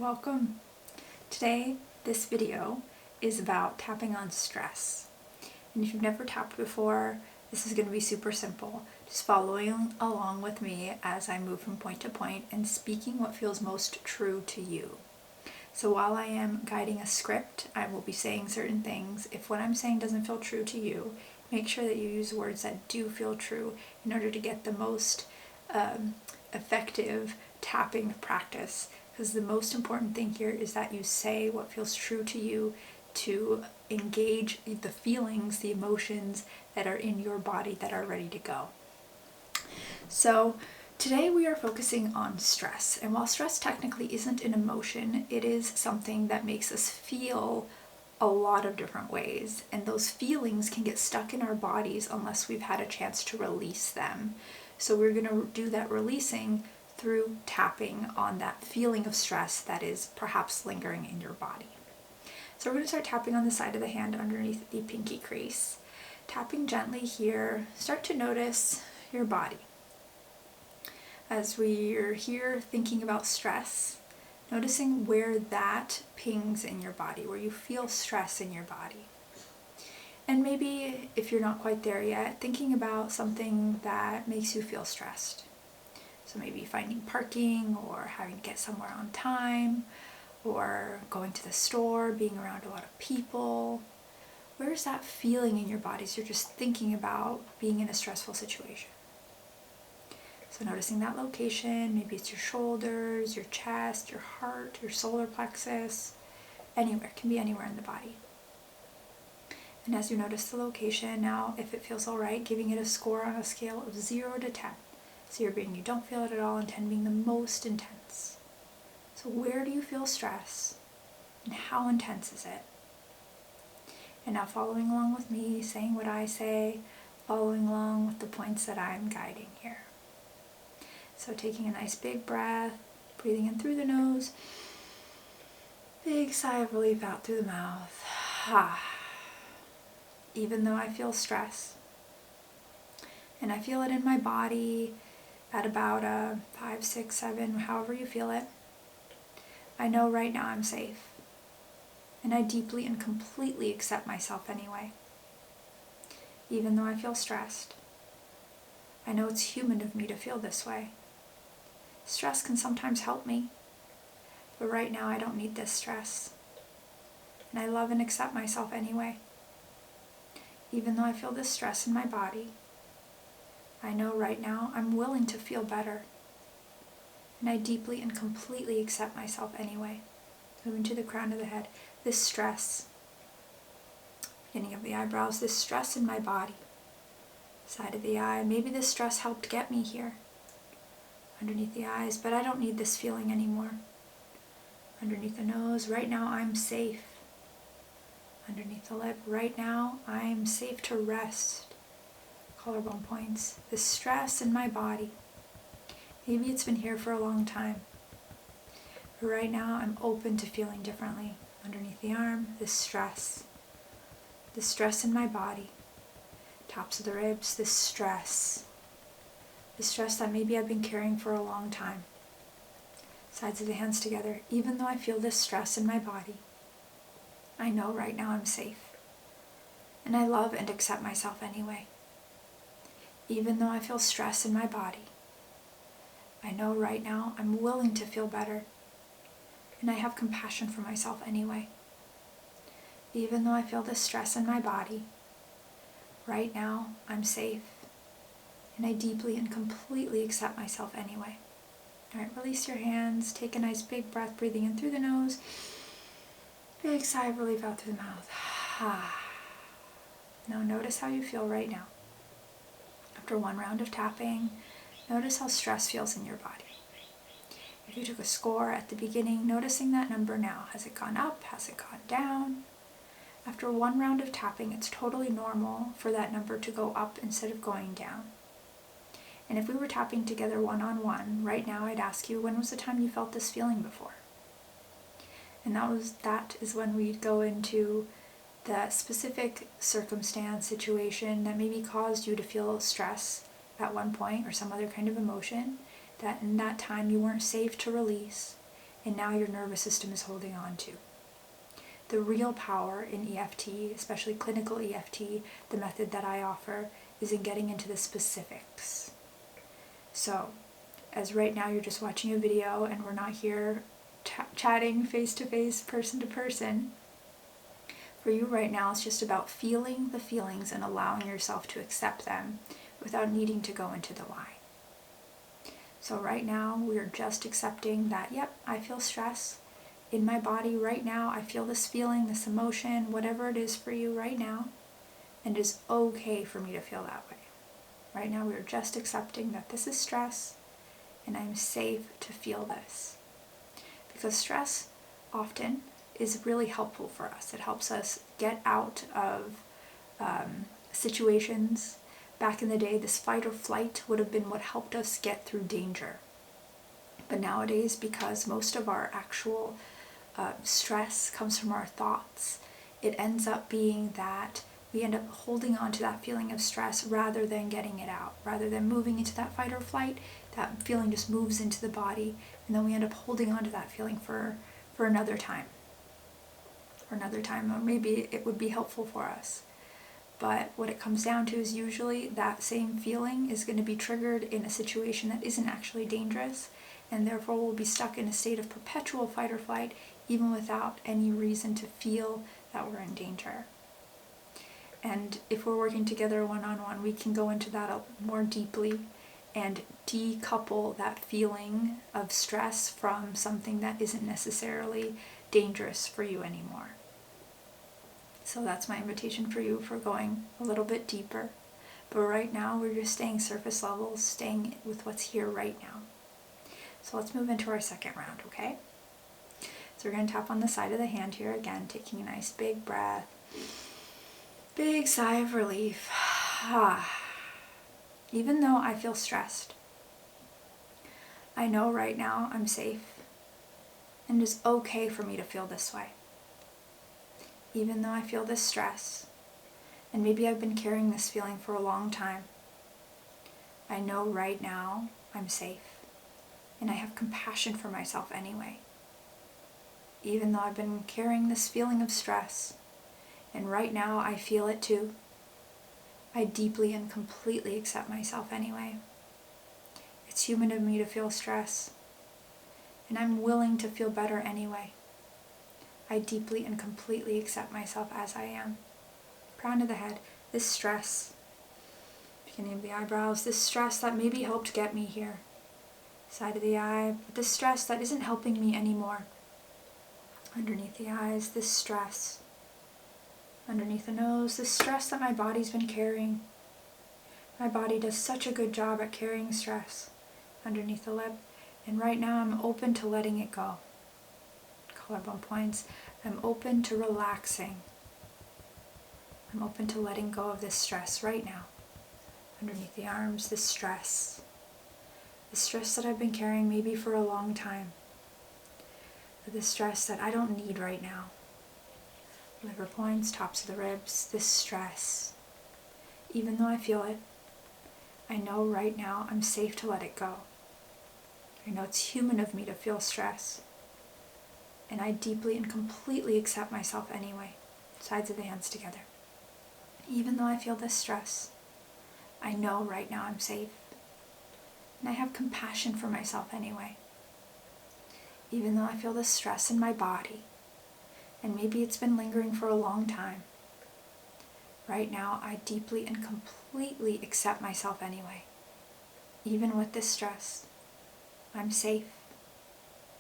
Welcome. Today, this video is about tapping on stress. And if you've never tapped before, this is going to be super simple. Just following along with me as I move from point to point and speaking what feels most true to you. So while I am guiding a script, I will be saying certain things. If what I'm saying doesn't feel true to you, make sure that you use words that do feel true in order to get the most effective tapping practice. Because the most important thing here is that you say what feels true to you to engage the feelings, the emotions that are in your body that are ready to go. So today we are focusing on stress. And while stress technically isn't an emotion, it is something that makes us feel a lot of different ways. And those feelings can get stuck in our bodies unless we've had a chance to release them. So we're going to do that releasing through tapping on that feeling of stress that is perhaps lingering in your body. So we're going to start tapping on the side of the hand underneath the pinky crease. Tapping gently here, start to notice your body. As we're here thinking about stress, noticing where that pings in your body, where you feel stress in your body. And maybe if you're not quite there yet, thinking about something that makes you feel stressed. So maybe finding parking or having to get somewhere on time or going to the store, being around a lot of people. Where's that feeling in your body as you're just thinking about being in a stressful situation? So noticing that location, maybe it's your shoulders, your chest, your heart, your solar plexus, anywhere, it can be anywhere in the body. And as you notice the location, now if it feels all right, giving it a score on a scale of 0 to 10. 0 being you don't feel it at all, and 10 being the most intense. So where do you feel stress, and how intense is it? And now following along with me, saying what I say, following along with the points that I'm guiding here. So taking a nice big breath, breathing in through the nose, big sigh of relief out through the mouth. Even though I feel stress, and I feel it in my body at about a 5, 6, 7, however you feel it, I know right now I'm safe. And I deeply and completely accept myself anyway. Even though I feel stressed, I know it's human of me to feel this way. Stress can sometimes help me, but right now I don't need this stress. And I love and accept myself anyway. Even though I feel this stress in my body, I know right now I'm willing to feel better. And I deeply and completely accept myself anyway. Moving to the crown of the head, this stress, beginning of the eyebrows, this stress in my body, side of the eye, maybe this stress helped get me here, underneath the eyes, but I don't need this feeling anymore. Underneath the nose, right now I'm safe. Underneath the lip, right now I'm safe to rest. Collarbone points, this stress in my body. Maybe it's been here for a long time. But right now I'm open to feeling differently. Underneath the arm, this stress in my body. Tops of the ribs, this stress that maybe I've been carrying for a long time. Sides of the hands together, even though I feel this stress in my body, I know right now I'm safe. And I love and accept myself anyway. Even though I feel stress in my body, I know right now I'm willing to feel better. And I have compassion for myself anyway. Even though I feel this stress in my body, right now I'm safe. And I deeply and completely accept myself anyway. All right, release your hands. Take a nice big breath, breathing in through the nose. Big sigh of relief out through the mouth. Now notice how you feel right now. After one round of tapping, notice how stress feels in your body. If you took a score at the beginning, noticing that number now. Has it gone up? Has it gone down? After one round of tapping, it's totally normal for that number to go up instead of going down. And if we were tapping together one-on-one, right now I'd ask you, when was the time you felt this feeling before? And that is when we'd go into the specific circumstance, situation that maybe caused you to feel stress at one point or some other kind of emotion that in that time you weren't safe to release. and now your nervous system is holding on to. The real power in EFT, especially clinical EFT, the method that I offer, is in getting into the specifics. So, as right now you're just watching a video and we're not here chatting face to face, person to person, for you right now it's just about feeling the feelings and allowing yourself to accept them without needing to go into the why. So right now we're just accepting that, yep, I feel stress in my body right now. I feel this feeling, this emotion, whatever it is for you right now, and it is okay for me to feel that way. Right now we're just accepting that this is stress and I'm safe to feel this. Because stress often is really helpful for us. It helps us get out of situations. Back in the day, this fight or flight would have been what helped us get through danger. But nowadays, because most of our actual stress comes from our thoughts, it ends up being that we end up holding on to that feeling of stress rather than getting it out. Rather than moving into that fight or flight, that feeling just moves into the body, and then we end up holding on to that feeling for another time. Or maybe it would be helpful for us. But what it comes down to is usually that same feeling is going to be triggered in a situation that isn't actually dangerous, and therefore we'll be stuck in a state of perpetual fight or flight even without any reason to feel that we're in danger. And if we're working together one-on-one, we can go into that more deeply and decouple that feeling of stress from something that isn't necessarily dangerous for you anymore. So that's my invitation for you for going a little bit deeper. But right now we're just staying surface level, staying with what's here right now. So let's move into our second round, okay? So we're going to tap on the side of the hand here again, taking a nice big breath. Big sigh of relief. Even though I feel stressed, I know right now I'm safe, and it's okay for me to feel this way. Even though I feel this stress, and maybe I've been carrying this feeling for a long time, I know right now I'm safe, and I have compassion for myself anyway. Even though I've been carrying this feeling of stress, and right now I feel it too, I deeply and completely accept myself anyway. It's human of me to feel stress, and I'm willing to feel better anyway. I deeply and completely accept myself as I am. Crown of the head, this stress, beginning of the eyebrows, this stress that maybe helped get me here. Side of the eye, but this stress that isn't helping me anymore. Underneath the eyes, this stress. Underneath the nose, this stress that my body's been carrying. My body does such a good job at carrying stress. Underneath the lip, and right now I'm open to letting it go. Collarbone points, I'm open to relaxing. I'm open to letting go of this stress right now. Underneath the arms, this stress. The stress that I've been carrying maybe for a long time. The stress that I don't need right now. Liver points, tops of the ribs, this stress. Even though I feel it, I know right now I'm safe to let it go. I know it's human of me to feel stress. And I deeply and completely accept myself anyway. Sides of the hands together. Even though I feel this stress, I know right now I'm safe. And I have compassion for myself anyway. Even though I feel this stress in my body, and maybe it's been lingering for a long time, right now I deeply and completely accept myself anyway. Even with this stress, I'm safe.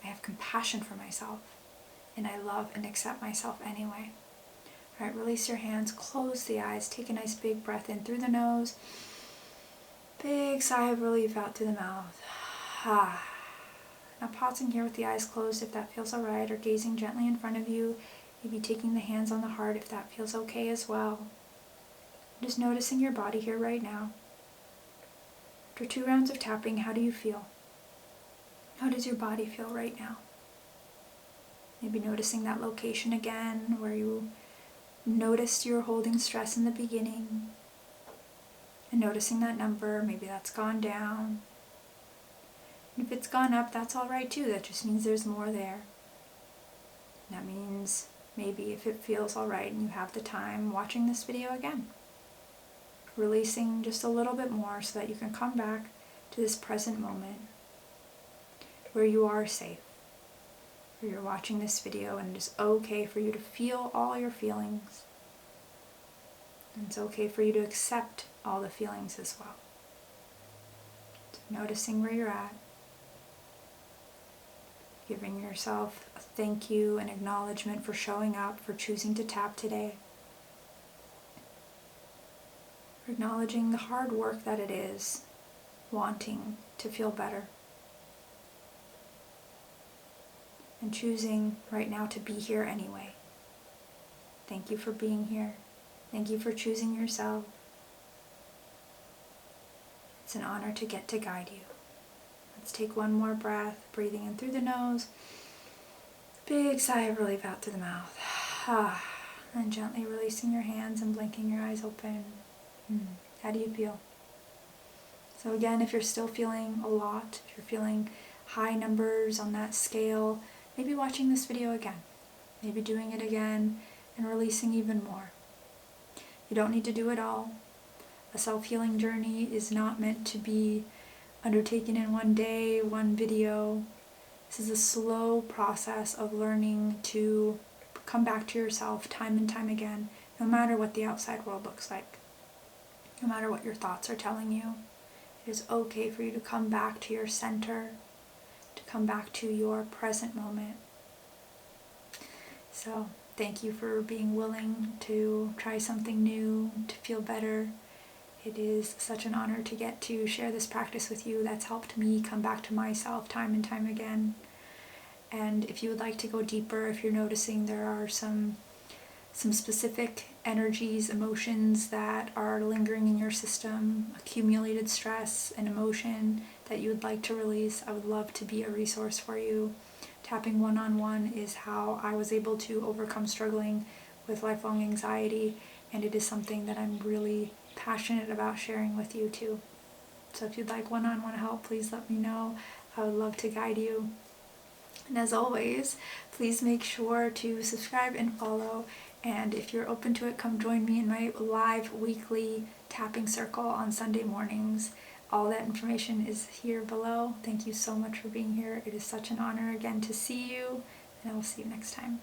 I have compassion for myself, and I love and accept myself anyway. All right, release your hands, close the eyes, take a nice big breath in through the nose, big sigh of relief out through the mouth. Now pausing here with the eyes closed if that feels alright, or gazing gently in front of you, maybe taking the hands on the heart if that feels okay as well. Just noticing your body here right now. After 2 rounds of tapping, how do you feel? How does your body feel right now? Maybe noticing that location again where you noticed you were holding stress in the beginning, and noticing that number, maybe that's gone down. And if it's gone up, that's all right too. That just means there's more there. That means maybe if it feels all right and you have the time, watching this video again. Releasing just a little bit more so that you can come back to this present moment where you are safe, where you're watching this video and it is okay for you to feel all your feelings. And it's okay for you to accept all the feelings as well. So noticing where you're at, giving yourself a thank you and acknowledgement for showing up, for choosing to tap today. Acknowledging the hard work that it is, wanting to feel better. And choosing right now to be here anyway. Thank you for being here. Thank you for choosing yourself. It's an honor to get to guide you. Let's take one more breath, breathing in through the nose. Big sigh of relief out through the mouth. And gently releasing your hands and blinking your eyes open. How do you feel? So again, if you're still feeling a lot, if you're feeling high numbers on that scale, maybe watching this video again. Maybe doing it again and releasing even more. You don't need to do it all. A self-healing journey is not meant to be undertaken in one day, one video. This is a slow process of learning to come back to yourself time and time again, no matter what the outside world looks like. No matter what your thoughts are telling you, it is okay for you to come back to your center, to come back to your present moment. So thank you for being willing to try something new, to feel better. It is such an honor to get to share this practice with you. That's helped me come back to myself time and time again. And if you would like to go deeper, if you're noticing there are some specific energies, emotions that are lingering in your system, accumulated stress and emotion that you would like to release, I would love to be a resource for you. Tapping one-on-one is how I was able to overcome struggling with lifelong anxiety, and it is something that I'm really passionate about sharing with you too. So if you'd like one-on-one help, please let me know. I would love to guide you. And as always, please make sure to subscribe and follow. And if you're open to it, come join me in my live weekly tapping circle on Sunday mornings. All that information is here below. Thank you so much for being here. It is such an honor again to see you, and I will see you next time.